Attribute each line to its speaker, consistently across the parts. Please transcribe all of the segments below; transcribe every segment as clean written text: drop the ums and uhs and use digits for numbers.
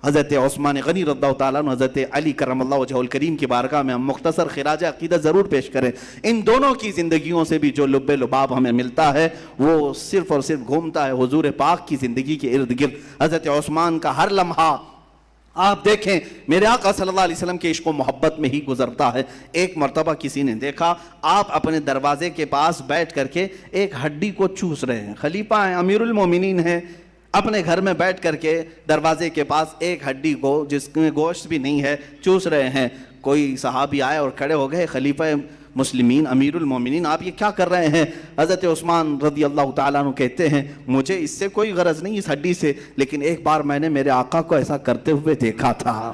Speaker 1: حضرت عثمان غنی رضی اللہ تعالیٰ عنہ، حضرت علی کرم اللہ وجہہ الکریم کی بارگاہ میں ہم مختصر خراج عقیدت ضرور پیش کریں۔ ان دونوں کی زندگیوں سے بھی جو لب لباب ہمیں ملتا ہے وہ صرف اور صرف گھومتا ہے حضور پاک کی زندگی کے ارد گرد۔ حضرت عثمان کا ہر لمحہ آپ دیکھیں میرے آقا صلی اللہ علیہ وسلم کے عشق و محبت میں ہی گزرتا ہے۔ ایک مرتبہ کسی نے دیکھا آپ اپنے دروازے کے پاس بیٹھ کر کے ایک ہڈی کو چوس رہے ہیں، خلیفہ ہیں، امیر المومنین ہیں، اپنے گھر میں بیٹھ کر کے دروازے کے پاس ایک ہڈی کو جس میں گوشت بھی نہیں ہے چوس رہے ہیں۔ کوئی صحابی آئے اور کھڑے ہو گئے، خلیفہ مسلمین امیر المومنین آپ یہ کیا کر رہے ہیں؟ حضرت عثمان رضی اللہ تعالیٰ عنہ کہتے ہیں مجھے اس سے کوئی غرض نہیں اس ہڈی سے، لیکن ایک بار میں نے میرے آقا کو ایسا کرتے ہوئے دیکھا تھا،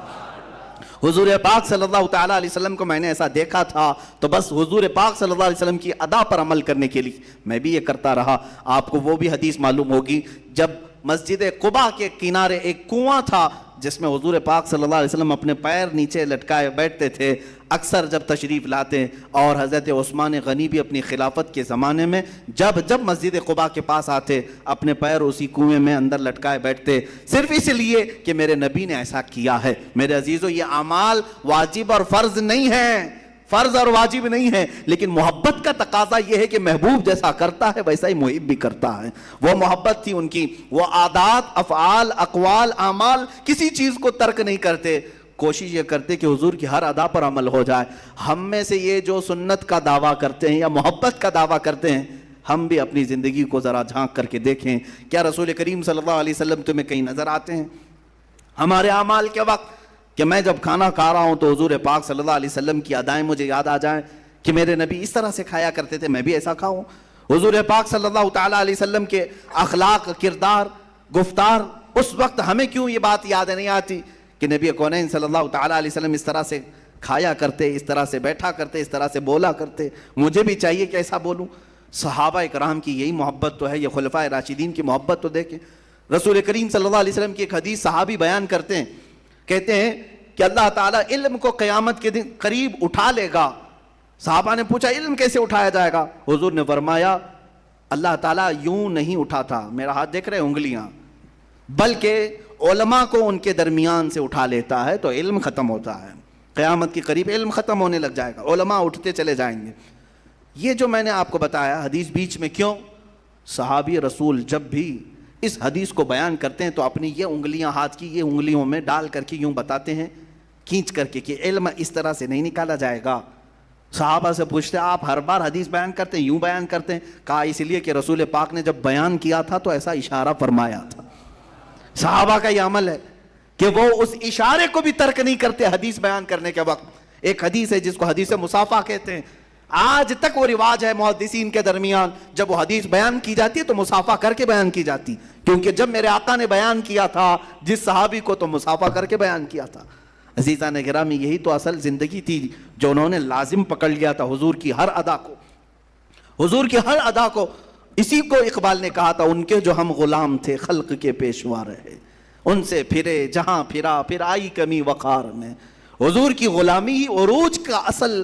Speaker 1: حضور پاک صلی اللہ تعالیٰ علیہ وسلم کو میں نے ایسا دیکھا تھا، تو بس حضور پاک صلی اللہ علیہ وسلم کی ادا پر عمل کرنے کے لیے میں بھی یہ کرتا رہا۔ آپ کو وہ بھی حدیث معلوم ہوگی جب مسجد قباء کے کنارے ایک کنواں تھا جس میں حضور پاک صلی اللہ علیہ وسلم اپنے پیر نیچے لٹکائے بیٹھتے تھے اکثر جب تشریف لاتے، اور حضرت عثمان غنی بھی اپنی خلافت کے زمانے میں جب مسجد قباء کے پاس آتے اپنے پیر اسی کنویں میں اندر لٹکائے بیٹھتے، صرف اس لیے کہ میرے نبی نے ایسا کیا ہے۔ میرے عزیزو یہ اعمال واجب اور فرض نہیں ہیں، فرض اور واجب نہیں ہے، لیکن محبت کا تقاضا یہ ہے کہ محبوب جیسا کرتا ہے ویسا ہی محب بھی کرتا ہے۔ وہ محبت تھی ان کی، وہ عادات، افعال، اقوال، اعمال کسی چیز کو ترک نہیں کرتے، کوشش یہ کرتے کہ حضور کی ہر ادا پر عمل ہو جائے۔ ہم میں سے یہ جو سنت کا دعویٰ کرتے ہیں یا محبت کا دعویٰ کرتے ہیں، ہم بھی اپنی زندگی کو ذرا جھانک کر کے دیکھیں، کیا رسول کریم صلی اللہ علیہ وسلم تمہیں کہیں نظر آتے ہیں؟ ہمارے اعمال کے وقت کہ میں جب کھانا کھا رہا ہوں تو حضور پاک صلی اللہ علیہ وسلم کی ادائیں مجھے یاد آ جائیں کہ میرے نبی اس طرح سے کھایا کرتے تھے، میں بھی ایسا کھاؤں۔ حضور پاک صلی اللہ تعالیٰ علیہ وسلم کے اخلاق، کردار، گفتار، اس وقت ہمیں کیوں یہ بات یاد نہیں آتی کہ نبی کونین صلی اللہ تعالیٰ علیہ وسلم اس طرح سے کھایا کرتے، اس طرح سے بیٹھا کرتے، اس طرح سے بولا کرتے، مجھے بھی چاہیے کہ ایسا بولوں۔ صحابہ کرام کی یہی محبت تو ہے، یہ خلفائے راشدین کی محبت تو دیکھیں۔ رسول کریم صلی اللہ علیہ وسلم کی ایک حدیث صحابی بیان کرتے ہیں، کہتے ہیں کہ اللہ تعالیٰ علم کو قیامت کے دن قریب اٹھا لے گا۔ صحابہ نے پوچھا علم کیسے اٹھایا جائے گا؟ حضور نے فرمایا اللہ تعالیٰ یوں نہیں اٹھاتا، میرا ہاتھ دیکھ رہے انگلیاں، بلکہ علماء کو ان کے درمیان سے اٹھا لیتا ہے تو علم ختم ہوتا ہے۔ قیامت کے قریب علم ختم ہونے لگ جائے گا، علماء اٹھتے چلے جائیں گے۔ یہ جو میں نے آپ کو بتایا حدیث بیچ میں کیوں؟ صحابی رسول جب بھی اس حدیث کو بیان کرتے ہیں تو اپنی یہ انگلیاں ہاتھ کی یہ انگلیوں میں ڈال کر کے یوں بتاتے ہیں کھینچ کر کے کہ علم اس طرح سے نہیں نکالا جائے گا۔ صحابہ سے پوچھتے آپ ہر بار حدیث بیان کرتے ہیں، یوں بیان کرتے ہیں؟ کہا اس لیے کہ رسول پاک نے جب بیان کیا تھا تو ایسا اشارہ فرمایا تھا۔ صحابہ کا یہ عمل ہے کہ وہ اس اشارے کو بھی ترک نہیں کرتے حدیث بیان کرنے کے وقت۔ ایک حدیث ہے جس کو حدیث مصافحہ کہتے ہیں، آج تک وہ رواج ہے محدثین کے درمیان، جب وہ حدیث بیان کی جاتی ہے تو مصافحہ کر کے بیان کی جاتی، کیونکہ جب میرے آقا نے بیان کیا تھا جس صحابی کو تو مصافحہ کر کے بیان کیا تھا۔ عزیزان گرامی یہی تو اصل زندگی تھی جو انہوں نے لازم پکڑ لیا تھا حضور کی ہر ادا کو، حضور کی ہر ادا کو۔ اسی کو اقبال نے کہا تھا ان کے جو ہم غلام تھے خلق کے پیشوا رہے، ان سے پھرے جہاں پھرا پھر آئی کمی وقار میں۔ حضور کی غلامی ہی عروج کا اصل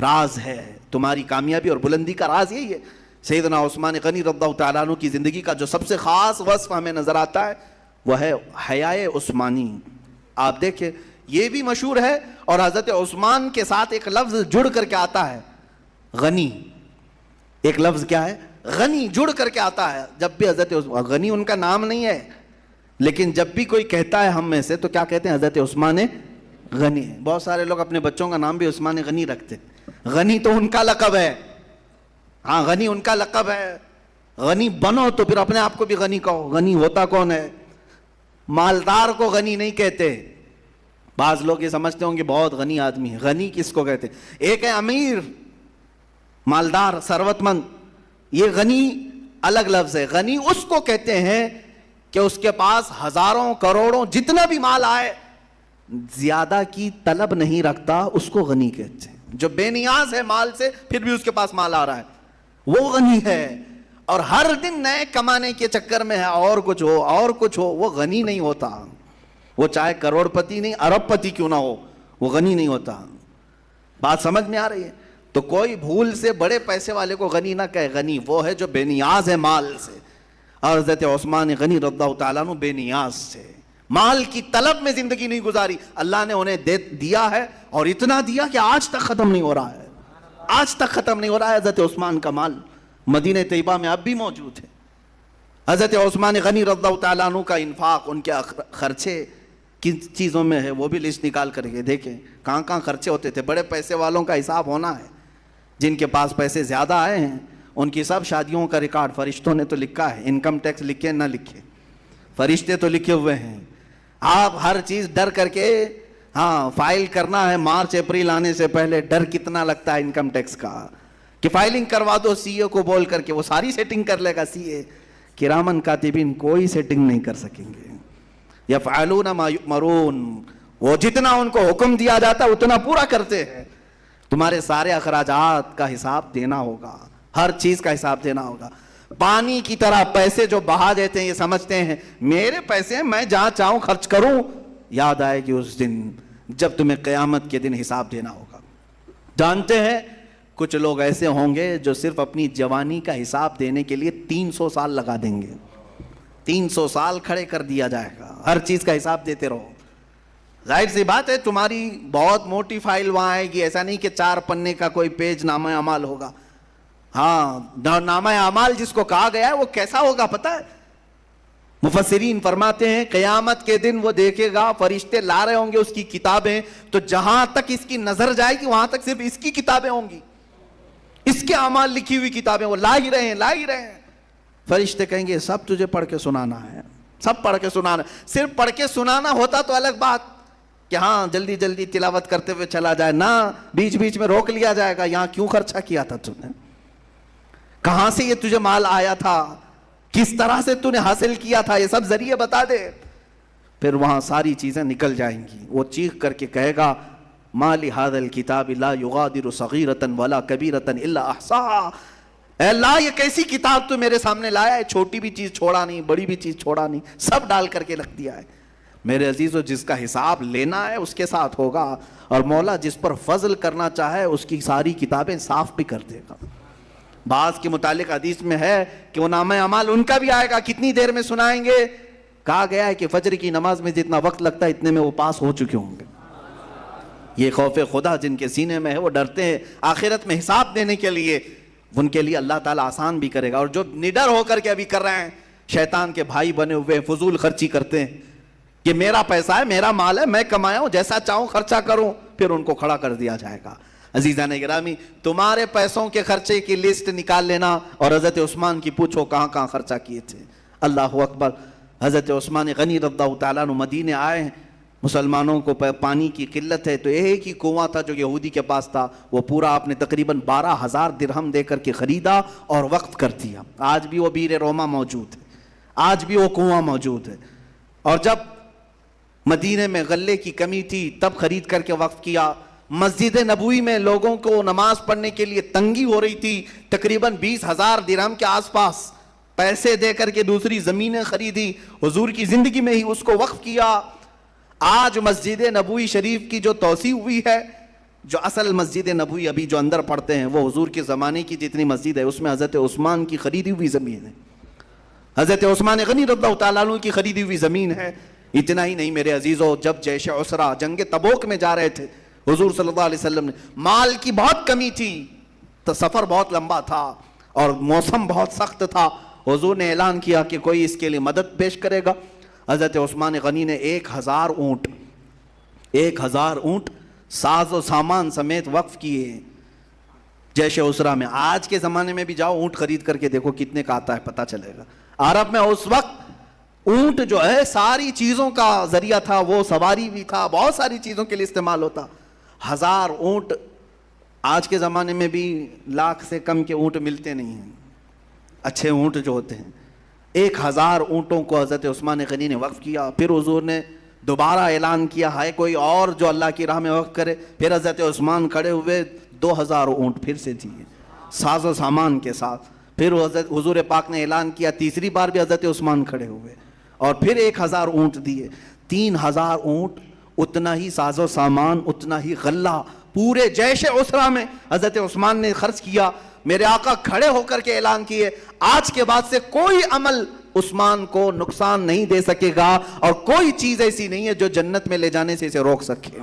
Speaker 1: راز ہے، تمہاری کامیابی اور بلندی کا راز یہی ہے۔ سیدنا عثمان غنی رضی اللہ تعالیٰ عنہ کی زندگی کا جو سب سے خاص وصف ہمیں نظر آتا ہے وہ ہے حیائے عثمانی۔ آپ دیکھیں یہ بھی مشہور ہے، اور حضرت عثمان کے ساتھ ایک لفظ جڑ کر کے آتا ہے غنی۔ ایک لفظ کیا ہے؟ غنی، جڑ کر کے آتا ہے۔ جب بھی حضرت غنی ان کا نام نہیں ہے، لیکن جب بھی کوئی کہتا ہے ہم میں سے تو کیا کہتے ہیں؟ حضرت عثمان غنی ہے۔ بہت سارے لوگ اپنے بچوں کا نام بھی عثمان غنی رکھتے، غنی تو ان کا لقب ہے، ہاں غنی ان کا لقب ہے۔ غنی بنو تو پھر اپنے آپ کو بھی غنی کہو۔ غنی ہوتا کون ہے؟ مالدار کو غنی نہیں کہتے۔ بعض لوگ یہ سمجھتے ہوں گے بہت غنی آدمی ہے، غنی کس کو کہتے؟ ایک ہے امیر، مالدار، ثروت مند، یہ غنی الگ لفظ ہے۔ غنی اس کو کہتے ہیں کہ اس کے پاس ہزاروں کروڑوں جتنا بھی مال آئے زیادہ کی طلب نہیں رکھتا، اس کو غنی کہتے ہیں۔ جو بے نیاز ہے مال سے پھر بھی اس کے پاس مال آ رہا ہے وہ غنی ہے، اور ہر دن نئے کمانے کے چکر میں ہے اور کچھ ہو اور کچھ ہو، وہ غنی نہیں ہوتا۔ وہ چاہے کروڑ پتی نہیں ارب پتی کیوں نہ ہو، وہ غنی نہیں ہوتا۔ بات سمجھ میں آ رہی ہے؟ تو کوئی بھول سے بڑے پیسے والے کو غنی نہ کہے، غنی وہ ہے جو بے نیاز ہے مال سے، اور حضرت عثمان غنی رضی اللہ تعالیٰ عنہ بے نیاز سے، مال کی طلب میں زندگی نہیں گزاری، اللہ نے انہیں دیا ہے، اور اتنا دیا کہ آج تک ختم نہیں ہو رہا ہے، آج تک ختم نہیں ہو رہا ہے۔ حضرت عثمان کا مال مدینہ طیبہ میں اب بھی موجود ہے۔ حضرت عثمان غنی رضی اللہ تعالیٰ عنہ کا انفاق، ان کے خرچے کن چیزوں میں ہے وہ بھی لسٹ نکال کر کے دیکھیں کہاں کہاں خرچے ہوتے تھے۔ بڑے پیسے والوں کا حساب ہونا ہے، جن کے پاس پیسے زیادہ آئے ہیں ان کی سب شادیوں کا ریکارڈ فرشتوں نے تو لکھا ہے، انکم ٹیکس لکھے نہ لکھے، فرشتے تو لکھے ہوئے ہیں۔ آپ ہر چیز ڈر کر کے فائل کرنا ہے، مارچ اپریل آنے سے پہلے ڈر کتنا لگتا ہے انکم ٹیکس کا، کہ فائلنگ کروا دو سی اے کو بول کر کے، وہ ساری سیٹنگ کر لے گا سی اے۔ کرامن کاتبین کوئی سیٹنگ نہیں کر سکیں گے۔ یفعلون ما یؤمرون، وہ جتنا ان کو حکم دیا جاتا ہے اتنا پورا کرتے ہیں۔ تمہارے سارے اخراجات کا حساب دینا ہوگا، ہر چیز کا حساب دینا ہوگا۔ پانی کی طرح پیسے جو بہا دیتے ہیں، یہ سمجھتے ہیں میرے پیسے ہیں، میں جہاں چاہوں خرچ کروں، یاد آئے گی اس دن جب تمہیں قیامت کے دن حساب دینا ہوگا۔ جانتے ہیں کچھ لوگ ایسے ہوں گے جو صرف اپنی جوانی کا حساب دینے کے لیے 300 سال لگا دیں گے، 300 سال کھڑے کر دیا جائے گا، ہر چیز کا حساب دیتے رہو۔ ظاہر سی بات ہے تمہاری بہت موٹی فائل وہاں آئے گی، ایسا نہیں کہ 4 پنے کا کوئی پیج نامہ اعمال ہوگا۔ نامہ اعمال جس کو کہا گیا ہے وہ کیسا ہوگا پتہ ہے؟ مفسرین فرماتے ہیں قیامت کے دن وہ دیکھے گا فرشتے لا رہے ہوں گے اس کی کتابیں، تو جہاں تک اس کی نظر جائے گی وہاں تک صرف اس کی کتابیں ہوں گی، اس کے اعمال لکھی ہوئی کتابیں وہ لا ہی رہے ہیں۔ فرشتے کہیں گے سب تجھے پڑھ کے سنانا ہے، سب پڑھ کے سنانا۔ صرف پڑھ کے سنانا ہوتا تو الگ بات کہ جلدی جلدی تلاوت کرتے ہوئے چلا جائے، نہ بیچ بیچ میں روک لیا جائے گا، یہاں کیوں خرچہ کیا تھا تم نے، کہاں سے یہ تجھے مال آیا تھا، کس طرح سے تو نے حاصل کیا تھا، یہ سب ذریعے بتا دے۔ پھر وہاں ساری چیزیں نکل جائیں گی، وہ چیخ کر کے کہے گا ما لہذا الکتاب لا یغادر صغیرۃ ولا کبیرۃ الا احصاها، اے اللہ یہ کیسی کتاب تو میرے سامنے لایا ہے، چھوٹی بھی چیز چھوڑا نہیں، بڑی بھی چیز چھوڑا نہیں، سب ڈال کر کے رکھ دیا ہے۔ میرے عزیزو جس کا حساب لینا ہے اس کے ساتھ ہوگا، اور مولا جس پر فضل کرنا چاہے اس کی ساری کتابیں صاف بھی کر دے گا۔ بعض کے متعلق حدیث میں ہے کہ وہ نامہ اعمال ان کا بھی آئے گا، کتنی دیر میں سنائیں گے؟ کہا گیا ہے کہ فجر کی نماز میں جتنا وقت لگتا ہے اتنے میں وہ پاس ہو چکے ہوں گے۔ یہ خوف خدا جن کے سینے میں ہے وہ ڈرتے ہیں آخرت میں حساب دینے کے لیے، ان کے لیے اللہ تعالیٰ آسان بھی کرے گا۔ اور جو نڈر ہو کر کے ابھی کر رہے ہیں، شیطان کے بھائی بنے ہوئے فضول خرچی کرتے ہیں کہ میرا پیسہ ہے، میرا مال ہے، میں کمایا ہوں، جیسا چاہوں خرچہ کروں، پھر ان کو کھڑا کر دیا جائے گا۔ عزیزان گرامی تمہارے پیسوں کے خرچے کی لسٹ نکال لینا، اور حضرت عثمان کی پوچھو کہاں کہاں خرچہ کیے تھے۔ اللہ اکبر۔ حضرت عثمان غنی رضی اللہ تعالیٰ عنہ مدینے آئے ہیں، مسلمانوں کو پانی کی قلت ہے، تو ایک ہی کنواں تھا جو یہودی کے پاس تھا، وہ پورا آپ نے تقریباً 12,000 درہم دے کر کے خریدا اور وقف کر دیا۔ آج بھی وہ بیر روما موجود ہے، آج بھی وہ کنواں موجود ہے۔ اور جب مدینے میں غلے کی کمی تھی تب خرید کر کے وقف کیا۔ مسجد نبوی میں لوگوں کو نماز پڑھنے کے لیے تنگی ہو رہی تھی، تقریباً 20,000 درہم کے آس پاس پیسے دے کر کے دوسری زمینیں خریدی، حضور کی زندگی میں ہی اس کو وقف کیا۔ آج مسجد نبوی شریف کی جو توسیع ہوئی ہے، جو اصل مسجد نبوی ابھی جو اندر پڑھتے ہیں وہ حضور کے زمانے کی جتنی مسجد ہے اس میں حضرت عثمان کی خریدی ہوئی زمین ہے، حضرت عثمان غنی رضی اللہ تعالیٰ عنہ کی خریدی ہوئی زمین ہے۔ اتنا ہی نہیں میرے عزیزو، جب جیش عسرہ جنگ تبوک میں جا رہے تھے حضور صلی اللہ علیہ وسلم نے، مال کی بہت کمی تھی، تو سفر بہت لمبا تھا اور موسم بہت سخت تھا، حضور نے اعلان کیا کہ کوئی اس کے لیے مدد پیش کرے گا۔ حضرت عثمان غنی نے 1,000 اونٹ ساز و سامان سمیت وقف کیے جیش عسرہ میں۔ آج کے زمانے میں بھی جاؤ اونٹ خرید کر کے دیکھو کتنے کا آتا ہے، پتہ چلے گا۔ عرب میں اس وقت اونٹ جو ہے ساری چیزوں کا ذریعہ تھا، وہ سواری بھی تھا، بہت ساری چیزوں کے لیے استعمال ہوتا۔ 1,000 اونٹ، آج کے زمانے میں بھی 1,00,000 سے کم کے اونٹ ملتے نہیں ہیں، اچھے اونٹ جو ہوتے ہیں۔ 1,000 اونٹوں کو حضرت عثمان غنی نے وقف کیا۔ پھر حضور نے دوبارہ اعلان کیا ہے کوئی اور جو اللہ کی راہ میں وقف کرے۔ پھر حضرت عثمان کھڑے ہوئے 2,000 اونٹ پھر سے دیے ساز و سامان کے ساتھ۔ پھر حضور پاک نے اعلان کیا، تیسری بار بھی حضرت عثمان کھڑے ہوئے اور پھر 1,000 اونٹ دیے۔ 3,000 اونٹ، اتنا ہی ساز و سامان، اتنا ہی غلہ پورے جیش عسرہ میں حضرت عثمان نے خرچ کیا۔ میرے آقا کھڑے ہو کر کے اعلان کیے آج کے بعد سے کوئی عمل عثمان کو نقصان نہیں دے سکے گا، اور کوئی چیز ایسی نہیں ہے جو جنت میں لے جانے سے اسے روک سکے۔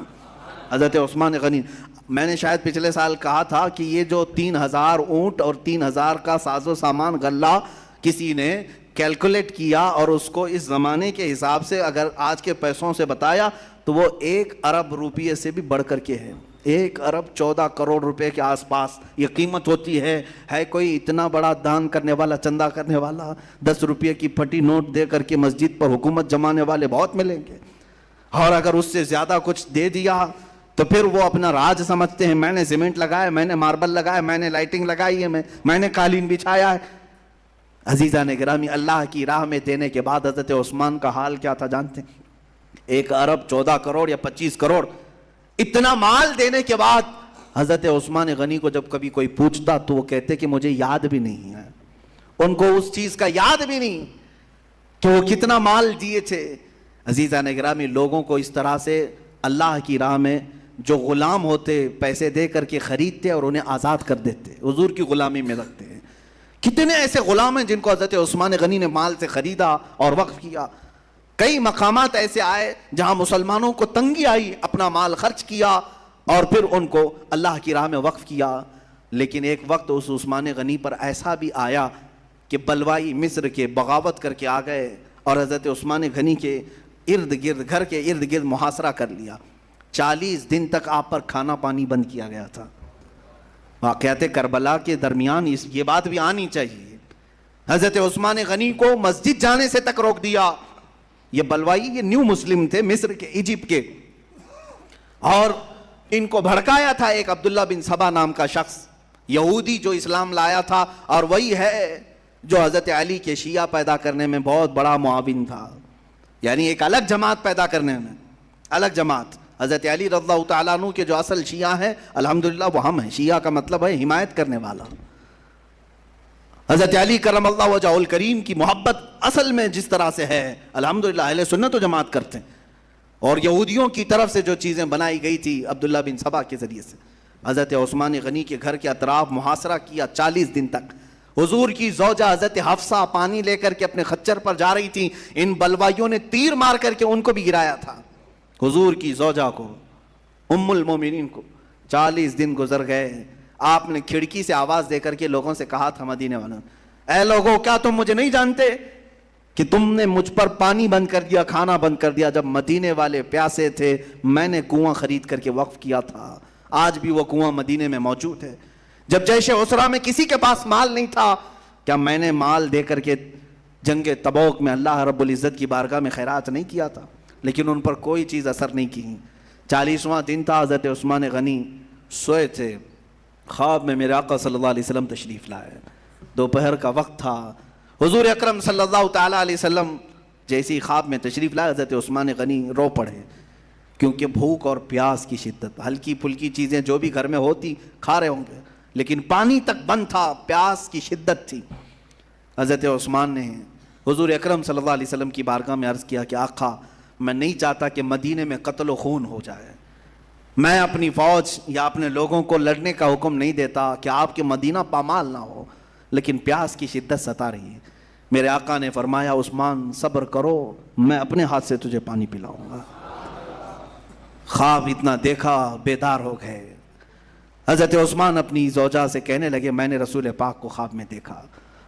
Speaker 1: حضرت عثمان غنی، میں نے شاید پچھلے سال کہا تھا کہ یہ جو 3000 اونٹ اور 3000 کا ساز و سامان غلہ کسی نے کیلکولیٹ کیا اور اس کو اس زمانے کے حساب سے اگر آج کے پیسوں سے بتایا تو وہ 1 ارب روپیے سے بھی بڑھ کر کے ہے۔ 1 ارب 14 کروڑ روپے کے آس پاس یہ قیمت ہوتی ہے۔ کوئی اتنا بڑا دان کرنے والا، چندہ کرنے والا؟ 10 روپے کی پھٹی نوٹ دے کر کے مسجد پر حکومت جمانے والے بہت ملیں گے، اور اگر اس سے زیادہ کچھ دے دیا تو پھر وہ اپنا راج سمجھتے ہیں، میں نے سیمنٹ لگایا، میں نے ماربل لگایا، میں نے لائٹنگ لگائی ہے، میں نے قالین بچھایا ہے۔ عزیزان گرامی، اللہ کی راہ میں دینے کے بعد حضرت عثمان کا حال کیا تھا جانتے ہیں؟ 1 ارب 14 کروڑ یا 25 کروڑ اتنا مال دینے کے بعد حضرت عثمان غنی کو جب کبھی کوئی پوچھتا تو وہ کہتے کہ مجھے یاد بھی نہیں ہے، ان کو اس چیز کا یاد بھی نہیں کہ وہ کتنا مال دیے تھے۔ عزیزان گرامی، لوگوں کو اس طرح سے اللہ کی راہ میں جو غلام ہوتے پیسے دے کر کے خریدتے اور انہیں آزاد کر دیتے، حضور کی غلامی میں رکھتے ہیں۔ کتنے ایسے غلام ہیں جن کو حضرت عثمان غنی نے مال سے خریدا اور وقف کیا۔ کئی مقامات ایسے آئے جہاں مسلمانوں کو تنگی آئی، اپنا مال خرچ کیا اور پھر ان کو اللہ کی راہ میں وقف کیا۔ لیکن ایک وقت اس عثمان غنی پر ایسا بھی آیا کہ بلوائی مصر کے بغاوت کر کے آ گئے اور حضرت عثمان غنی کے ارد گرد، گھر کے ارد گرد محاصرہ کر لیا۔ 40 دن تک آپ پر کھانا پانی بند کیا گیا تھا۔ واقعات کربلا کے درمیان یہ بات بھی آنی چاہیے، حضرت عثمان غنی کو مسجد جانے سے تک روک دیا۔ یہ بلوائی، یہ نیو مسلم تھے مصر کے، ایجپٹ کے، اور ان کو بھڑکایا تھا ایک عبداللہ بن سبا نام کا شخص، یہودی جو اسلام لایا تھا، اور وہی ہے جو حضرت علی کے شیعہ پیدا کرنے میں بہت بڑا معاون تھا، یعنی ایک الگ جماعت پیدا کرنے میں، الگ جماعت۔ حضرت علی رضی اللہ تعالیٰ عنہ کے جو اصل شیعہ ہیں الحمدللہ وہ ہم ہیں۔ شیعہ کا مطلب ہے حمایت کرنے والا۔ حضرت علی کرم اللہ وجہہ الکریم کی محبت اصل میں جس طرح سے ہے الحمدللہ اہل سنت و جماعت کرتے ہیں، اور یہودیوں کی طرف سے جو چیزیں بنائی گئی تھی عبداللہ بن سبا کے ذریعے سے، حضرت عثمان غنی کے گھر کے اطراف محاصرہ کیا 40 دن تک۔ حضور کی زوجہ حضرت حفصہ پانی لے کر کے اپنے خچر پر جا رہی تھی، ان بلوائیوں نے تیر مار کر کے ان کو بھی گرایا تھا، حضور کی زوجہ کو، ام المومنین کو۔ 40 دن گزر گئے، آپ نے کھڑکی سے آواز دے کر کے لوگوں سے کہا تھا، مدینے والوں، اے لوگوں، کیا تم مجھے نہیں جانتے کہ تم نے مجھ پر پانی بند کر دیا، کھانا بند کر دیا؟ جب مدینے والے پیاسے تھے میں نے کنواں خرید کر کے وقف کیا تھا، آج بھی وہ کنواں مدینے میں موجود ہے۔ جب جیش عسرہ میں کسی کے پاس مال نہیں تھا، کیا میں نے مال دے کر کے جنگ تبوک میں اللہ رب العزت کی بارگاہ میں خیرات نہیں کیا تھا؟ لیکن ان پر کوئی چیز اثر نہیں کی۔ 40واں دن تھا، حضرت عثمان غنی سوئے تھے، خواب میں میرے آقا صلی اللہ علیہ وسلم تشریف لائے، دوپہر کا وقت تھا۔ حضور اکرم صلی اللہ تعالیٰ علیہ وسلم جیسی خواب میں تشریف لائے، حضرت عثمان غنی رو پڑے، کیونکہ بھوک اور پیاس کی شدت، ہلکی پھلکی چیزیں جو بھی گھر میں ہوتی کھا رہے ہوں گے، لیکن پانی تک بند تھا، پیاس کی شدت تھی۔ حضرت عثمان نے حضور اکرم صلی اللہ علیہ وسلم کی بارگاہ میں عرض کیا کہ آقا، میں نہیں چاہتا کہ مدینے میں قتل و خون ہو جائے، میں اپنی فوج یا اپنے لوگوں کو لڑنے کا حکم نہیں دیتا کہ آپ کے مدینہ پامال نہ ہو، لیکن پیاس کی شدت ستا رہی ہے۔ میرے آقا نے فرمایا، عثمان صبر کرو، میں اپنے ہاتھ سے تجھے پانی پلاؤں گا۔ خواب اتنا دیکھا، بیدار ہو گئے۔ حضرت عثمان اپنی زوجہ سے کہنے لگے، میں نے رسول پاک کو خواب میں دیکھا،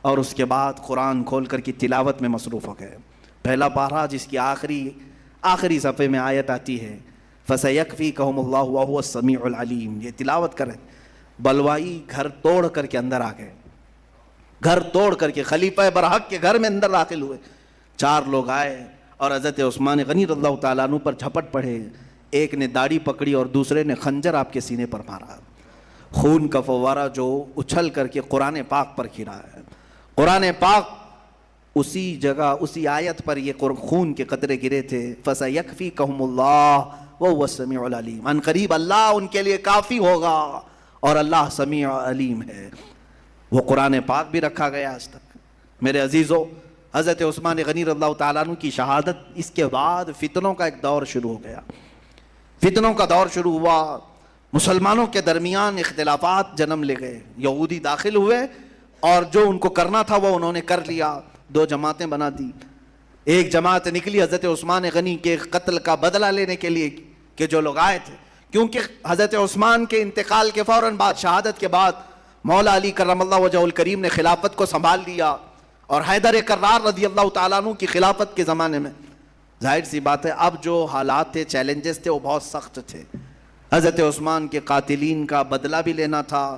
Speaker 1: اور اس کے بعد قرآن کھول کر کی تلاوت میں مصروف ہو گئے۔ پہلا پارہ جس کی آخری صفحے میں آیت آتی ہے، فَسَيَكْفِيكَهُمُ اللَّهُ وَهُوَ السَّمِيعُ الْعَلِيمُ، یہ تلاوت کریں۔ بلوائی گھر توڑ کر کے اندر آ گئے، گھر توڑ کر کے خلیفہ برحق کے گھر میں اندر داخل ہوئے۔ 4 لوگ آئے اور حضرت عثمان غنی رضی اللہ تعالیٰ عنہ پر جھپٹ پڑے، ایک نے داڑھی پکڑی اور دوسرے نے خنجر آپ کے سینے پر مارا، خون کا فوارہ جو اچھل کر کے قرآن پاک پر گرا ہے۔ قرآن پاک اسی جگہ، اسی آیت پر یہ خون کے قطرے گرے تھے، فَسَيَكْفِيكَهُمُ اللَّهُ وَهُوَ السَّمِيعُ الْعَلِيمُ، ان قریب اللہ ان کے لیے کافی ہوگا، اور اللہ سمیع علیم ہے۔ وہ قرآن پاک بھی رکھا گیا آج تک۔ میرے عزیزو، حضرت عثمان غنی رضی اللہ تعالیٰ عنہ کی شہادت، اس کے بعد فتنوں کا ایک دور شروع ہو گیا، فتنوں کا دور شروع ہوا، مسلمانوں کے درمیان اختلافات جنم لے گئے، یہودی داخل ہوئے اور جو ان کو کرنا تھا وہ انہوں نے کر لیا، دو جماعتیں بنا دی. ایک جماعت نکلی حضرت عثمان غنی کے قتل کا بدلہ لینے کے لیے کہ جو لوگ آئے تھے, کیونکہ حضرت عثمان کے انتقال کے فوراً بعد, شہادت کے بعد مولا علی کرم اللہ وجہہ الکریم نے خلافت کو سنبھال لیا, اور حیدر کرار رضی اللہ تعالیٰ عنہ کی خلافت کے زمانے میں ظاہر سی بات ہے اب جو حالات تھے, چیلنجز تھے, وہ بہت سخت تھے. حضرت عثمان کے قاتلین کا بدلہ بھی لینا تھا,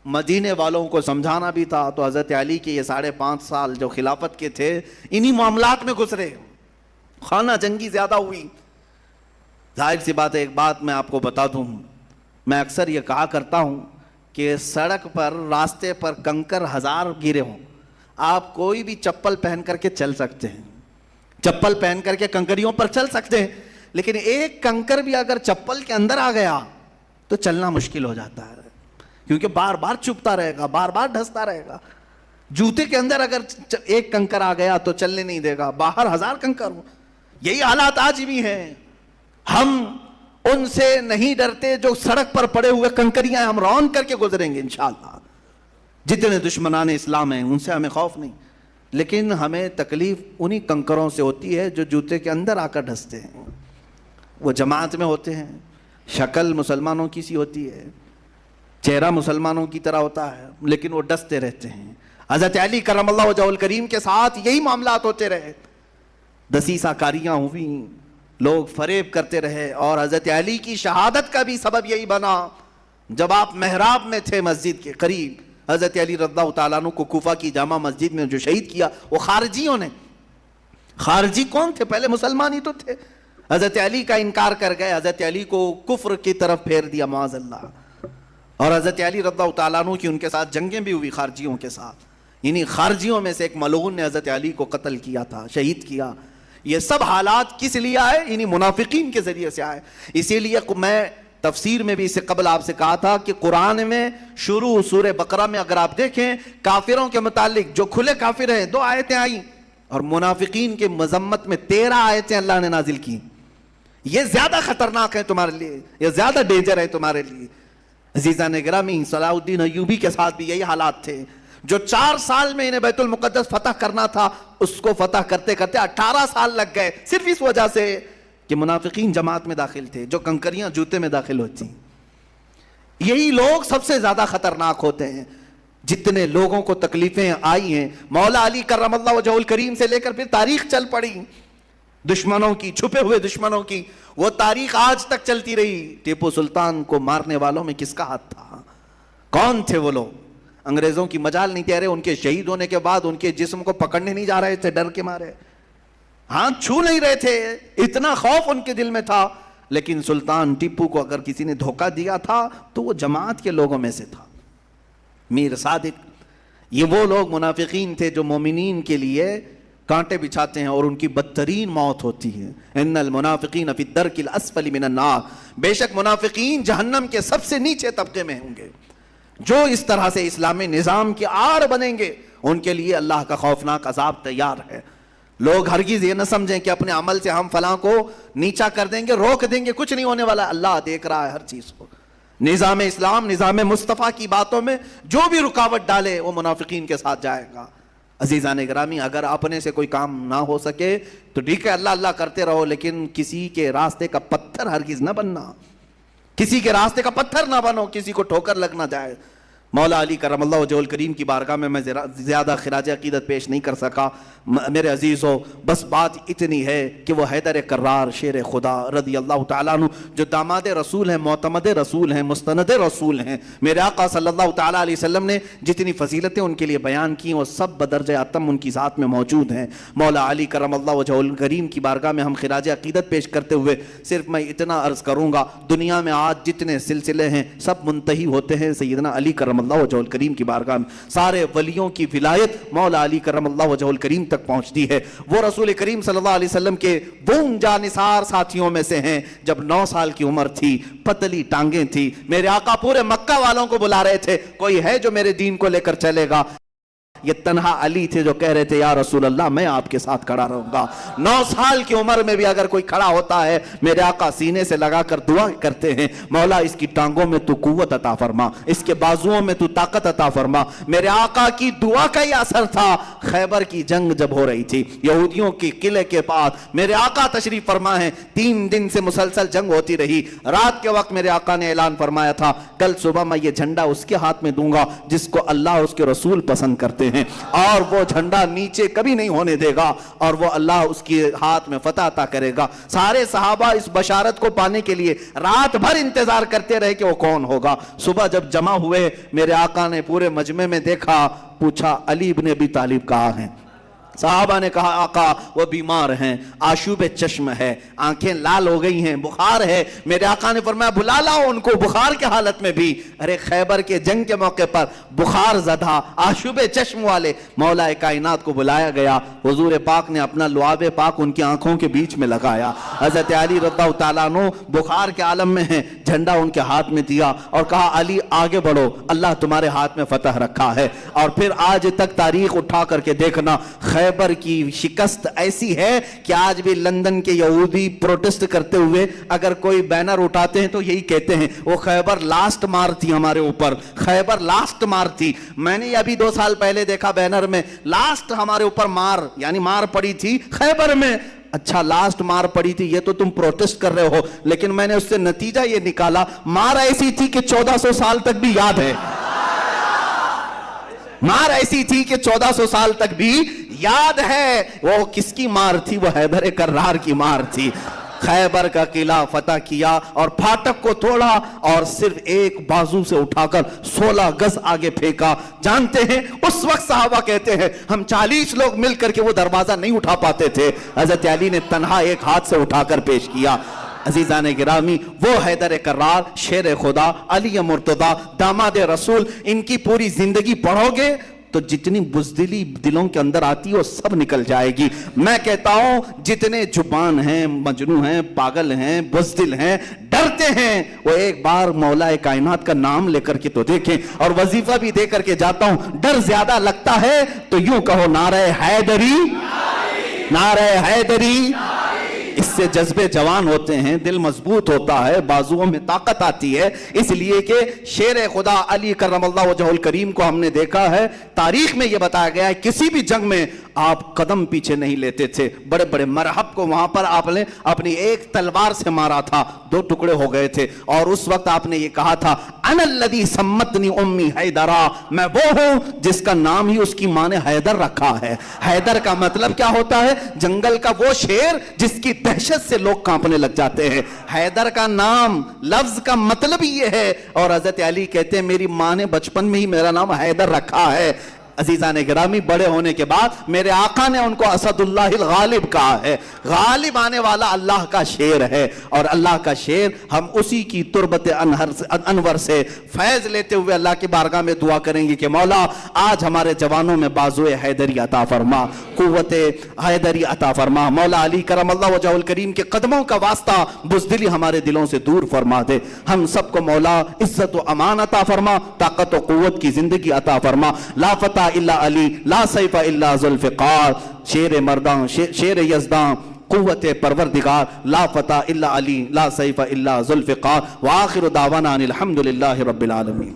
Speaker 1: مدینے والوں کو سمجھانا بھی تھا. تو حضرت علی کے یہ 5.5 سال جو خلافت کے تھے انہی معاملات میں گزرے, خانہ جنگی زیادہ ہوئی. ظاہر سی بات ہے, ایک بات میں آپ کو بتا دوں, میں اکثر یہ کہا کرتا ہوں کہ سڑک پر, راستے پر کنکر 1000 گرے ہوں, آپ کوئی بھی چپل پہن کر کے چل سکتے ہیں, چپل پہن کر کے کنکریوں پر چل سکتے ہیں, لیکن ایک کنکر بھی اگر چپل کے اندر آ گیا تو چلنا مشکل ہو جاتا ہے, کیونکہ بار بار چبھتا رہے گا, بار بار ڈھستا رہے گا. جوتے کے اندر اگر ایک کنکر آ گیا تو چلنے نہیں دے گا, باہر 1000 کنکر ہو. یہی حالات آج بھی ہیں. ہم ان سے نہیں ڈرتے جو سڑک پر پڑے ہوئے کنکریاں ہم رون کر کے گزریں گے انشاءاللہ. جتنے دشمنان اسلام ہیں ان سے ہمیں خوف نہیں, لیکن ہمیں تکلیف انہی کنکروں سے ہوتی ہے جو جوتے کے اندر آ کر ڈھستے ہیں. وہ جماعت میں ہوتے ہیں, شکل مسلمانوں کی سی ہوتی ہے, چہرہ مسلمانوں کی طرح ہوتا ہے, لیکن وہ ڈستے رہتے ہیں. حضرت علی کرم اللہ وجہہ الکریم کے ساتھ یہی معاملات ہوتے رہے, دسیسہ کاریاں ہوئیں, لوگ فریب کرتے رہے, اور حضرت علی کی شہادت کا بھی سبب یہی بنا. جب آپ محراب میں تھے مسجد کے قریب, حضرت علی رضی اللہ تعالیٰ عنہ کو کوفہ کی جامع مسجد میں جو شہید کیا وہ خارجیوں نے. خارجی کون تھے؟ پہلے مسلمان ہی تو تھے. حضرت علی کا انکار کر گئے, حضرت علی کو کفر کی طرف پھیر دیا معاذ اللہ. اور حضرت علی رضی اللہ تعالیٰ عنہ کی ان کے ساتھ جنگیں بھی ہوئی خارجیوں کے ساتھ. انہی خارجیوں میں سے ایک ملعون نے حضرت علی کو قتل کیا تھا, شہید کیا. یہ سب حالات کس لیے آئے؟ انہی منافقین کے ذریعے سے آئے. اسی لیے میں تفسیر میں بھی اس سے قبل آپ سے کہا تھا کہ قرآن میں شروع سورہ بقرہ میں اگر آپ دیکھیں کافروں کے متعلق جو کھلے کافر ہیں 2 آیتیں آئیں, اور منافقین کے مذمت میں 13 آیتیں اللہ نے نازل کی. یہ زیادہ خطرناک ہے تمہارے لیے, یہ زیادہ ڈینجر ہے تمہارے لیے. عزیزان گرامی, صلاح الدین ایوبی کے ساتھ بھی یہی حالات تھے. جو 4 سال میں انہیں بیت المقدس فتح کرنا تھا, اس کو فتح کرتے کرتے 18 سال لگ گئے, صرف اس وجہ سے کہ منافقین جماعت میں داخل تھے, جو کنکریاں جوتے میں داخل ہوتی. یہی لوگ سب سے زیادہ خطرناک ہوتے ہیں. جتنے لوگوں کو تکلیفیں آئی ہیں, مولا علی کرم اللہ وجہہ الکریم سے لے کر پھر تاریخ چل پڑی, دشمنوں کی, چھپے ہوئے دشمنوں کی, وہ تاریخ آج تک چلتی رہی. ٹیپو سلطان کو مارنے والوں میں کس کا ہاتھ تھا؟ کون تھے وہ لوگ؟ انگریزوں کی مجال نہیں دے رہے, ان کے شہید ہونے کے بعد ان کے جسم کو پکڑنے نہیں جا رہے تھے ڈر کے مارے, ہاتھ چھو نہیں رہے تھے, اتنا خوف ان کے دل میں تھا. لیکن سلطان ٹیپو کو اگر کسی نے دھوکہ دیا تھا تو وہ جماعت کے لوگوں میں سے تھا. میر صادق, یہ وہ لوگ منافقین تھے جو مومنین کے لیے کانٹے بچھاتے ہیں اور ان کی بدترین موت ہوتی ہے. ان المنافقین فی الدرک الاسفل من النار, بے شک منافقین جہنم کے سب سے نیچے طبقے میں ہوں گے. جو اس طرح سے اسلامی نظام کی آڑ بنیں گے ان کے لیے اللہ کا خوفناک عذاب تیار ہے. لوگ ہرگز یہ نہ سمجھیں کہ اپنے عمل سے ہم فلاں کو نیچا کر دیں گے, روک دیں گے, کچھ نہیں ہونے والا. اللہ دیکھ رہا ہے ہر چیز کو. نظام اسلام, نظام مصطفیٰ کی باتوں میں جو بھی رکاوٹ ڈالے وہ منافقین کے ساتھ جائے گا. عزیزان گرامی, اگر اپنے سے کوئی کام نہ ہو سکے تو ٹھیک ہے اللہ اللہ کرتے رہو, لیکن کسی کے راستے کا پتھر ہرگز نہ بننا, کسی کے راستے کا پتھر نہ بنو, کسی کو ٹھوکر لگ نہ جائے. مولا علی کرم اللہ وجہہ الکریم کی بارگاہ میں زیادہ خراج عقیدت پیش نہیں کر سکا. میرے عزیزو, بس بات اتنی ہے کہ وہ حیدر کرار شیر خدا رضی اللہ تعالیٰ عنہ جو داماد رسول ہیں, معتمد رسول ہیں, مستند رسول ہیں, میرے آقا صلی اللہ تعالیٰ علیہ وسلم نے جتنی فضیلتیں ان کے لیے بیان کی وہ سب بدرجہ اتم ان کی ذات میں موجود ہیں. مولا علی کرم اللہ وجہہ الکریم کی بارگاہ میں ہم خراج عقیدت پیش کرتے ہوئے صرف میں اتنا عرض کروں گا, دنیا میں آج جتنے سلسلے ہیں سب منتہی ہوتے ہیں سیدنا علی کرم اللہ وجہہ الکریم کی بارگاہ میں. سارے ولیوں کی ولایت مولا علی کرم اللہ وجہہ الکریم تک پہنچتی ہے. وہ رسول کریم صلی اللہ علیہ وسلم کے وہ جانثار ساتھیوں میں سے ہیں جب 9 سال کی عمر تھی, پتلی ٹانگیں تھی, میرے آقا پورے مکہ والوں کو بلا رہے تھے, کوئی ہے جو میرے دین کو لے کر چلے گا؟ یہ تنہا علی تھے جو کہہ رہے تھے یا رسول اللہ میں آپ کے ساتھ کھڑا رہوں گا. 9 سال کی عمر میں بھی اگر کوئی کھڑا ہوتا ہے میرے آقا سینے سے لگا کر دعا کرتے ہیں مولا اس کی ٹانگوں میں تو قوت عطا فرما, اس کے بازوؤں میں تو طاقت عطا فرما. میرے آقا کی دعا کا ہی اثر تھا. خیبر کی جنگ جب ہو رہی تھی یہودیوں کے قلعے کے پاس میرے آقا تشریف فرما ہے, 3 دن سے مسلسل جنگ ہوتی رہی. رات کے وقت میرے آقا نے اعلان فرمایا تھا کل صبح میں یہ جھنڈا اس کے ہاتھ میں دوں گا جس کو اللہ اس کے رسول پسند کرتے ہیں, اور وہ جھنڈا نیچے کبھی نہیں ہونے دے گا, اور وہ اللہ اس کے ہاتھ میں فتح عطا کرے گا. سارے صحابہ اس بشارت کو پانے کے لیے رات بھر انتظار کرتے رہے کہ وہ کون ہوگا. صبح جب جمع ہوئے میرے آقا نے پورے مجمع میں دیکھا, پوچھا علی ابن ابی طالب کہاں ہیں؟ صحابہ نے کہا آقا وہ بیمار ہیں, آشوب چشم ہے, آنکھیں لال ہو گئی ہیں, بخار ہے. میرے آقا نے فرمایا بلا لاؤ ان کو بخار کے حالت میں بھی. ارے خیبر کے جنگ کے موقع پر بخار زدہ آشوب چشم والے مولا کائنات کو بلایا گیا. حضور پاک نے اپنا لعاب پاک ان کی آنکھوں کے بیچ میں لگایا. حضرت علی رضی اللہ تعالیٰ عنہ بخار کے عالم میں ہیں, جھنڈا ان کے ہاتھ میں دیا اور کہا علی آگے بڑھو, اللہ تمہارے ہاتھ میں فتح رکھا ہے. اور پھر آج تک تاریخ اٹھا کر کے دیکھنا خیبر کی شکست ایسی ہے کہ آج بھی لندن کے یہودی پروٹسٹ کرتے ہوئے اگر کوئی بینر اٹھاتے ہیں تو یہی کہتے ہیں وہ خیبر لاسٹ مار تھی ہمارے اوپر, خیبر لاسٹ مار تھی. میں نے ابھی 2 سال پہلے دیکھا بینر میں لاسٹ ہمارے اوپر مار, یعنی مار پڑی تھی خیبر میں. اچھا لاسٹ مار پڑی تھی یہ تو تم پروٹسٹ کر رہے ہو, لیکن میں نے اس سے نتیجہ یہ نکالا مار ایسی تھی کہ 1400 سال تک بھی یاد ہے. مار ایسی تھی کہ 1400 سال تک بھی یاد ہے. وہ کس کی مار تھی؟ وہ حیدر کرار کی مار تھی. خیبر کا قلعہ فتح کیا اور پھاٹک کو توڑا اور صرف ایک بازو سے اٹھا کر 16 گز آگے پھینکا. جانتے ہیں اس وقت صحابہ کہتے ہیں ہم 40 لوگ مل کر کے وہ دروازہ نہیں اٹھا پاتے تھے, حضرت علی نے تنہا ایک ہاتھ سے اٹھا کر پیش کیا. عزیزان گرامی وہ حیدر کرار شیر خدا علی مرتضی داماد رسول, ان کی پوری زندگی پڑھو گے تو جتنی بزدلی دلوں کے اندر آتی ہے وہ سب نکل جائے گی. میں کہتا ہوں جتنے جبان ہیں, مجنون ہیں, پاگل ہیں, بزدل ہیں, ڈرتے ہیں, وہ ایک بار مولا کائنات کا نام لے کر کے تو دیکھیں. اور وظیفہ بھی دے کر کے جاتا ہوں, ڈر زیادہ لگتا ہے تو یوں کہو نعرہ حیدری, نعرہ حیدری. اس سے جذبے جوان ہوتے ہیں, دل مضبوط ہوتا ہے, بازوؤں میں طاقت آتی ہے. اس لیے کہ شیر خدا علی کرم اللہ وجہہ الکریم کو ہم نے دیکھا ہے, تاریخ میں یہ بتایا گیا ہے کسی بھی جنگ میں آپ قدم پیچھے نہیں لیتے تھے. بڑے بڑے مرحب کو وہاں پر آپ نے اپنی ایک تلوار سے مارا تھا, 2 ٹکڑے ہو گئے تھے, اور اس وقت آپ نے یہ کہا تھا انا الذی سمتنی امی حیدرا, میں وہ ہوں جس کا نام ہی اس کی ماں نے حیدر رکھا ہے. حیدر کا مطلب کیا ہوتا ہے؟ جنگل کا وہ شیر جس کی دہشت سے لوگ کانپنے لگ جاتے ہیں. حیدر کا نام لفظ کا مطلب یہ ہے. اور حضرت علی کہتے ہیں میری ماں نے بچپن میں ہی میرا نام حیدر رکھا ہے. عزیزان گرامی بڑے ہونے کے بعد میرے آقا نے ان کو اسد اللہ الغالب کہا ہے. غالب آنے والا اللہ کا شیر ہے, اور اللہ کا شیر ہم اسی کی تربت انور سے فیض لیتے ہوئے اللہ کی بارگاہ میں دعا کریں گے کہ مولا آج ہمارے جوانوں میں بازو حیدری عطا فرما, قوت حیدری عطا فرما. مولا علی کرم اللہ وجہہ الکریم کے قدموں کا واسطہ بزدلی ہمارے دلوں سے دور فرما دے. ہم سب کو مولا عزت و امان عطا فرما, طاقت و قوت کی زندگی عطا فرما. لا فتح الا علی, لا سیف الا ذوالفقار, شیر مردان شیر یزدان قوت پروردگار, لا فتح الا علی, لا سیف الا ذوالفقار. وآخر دعوانا ان الحمد للہ رب العالمین.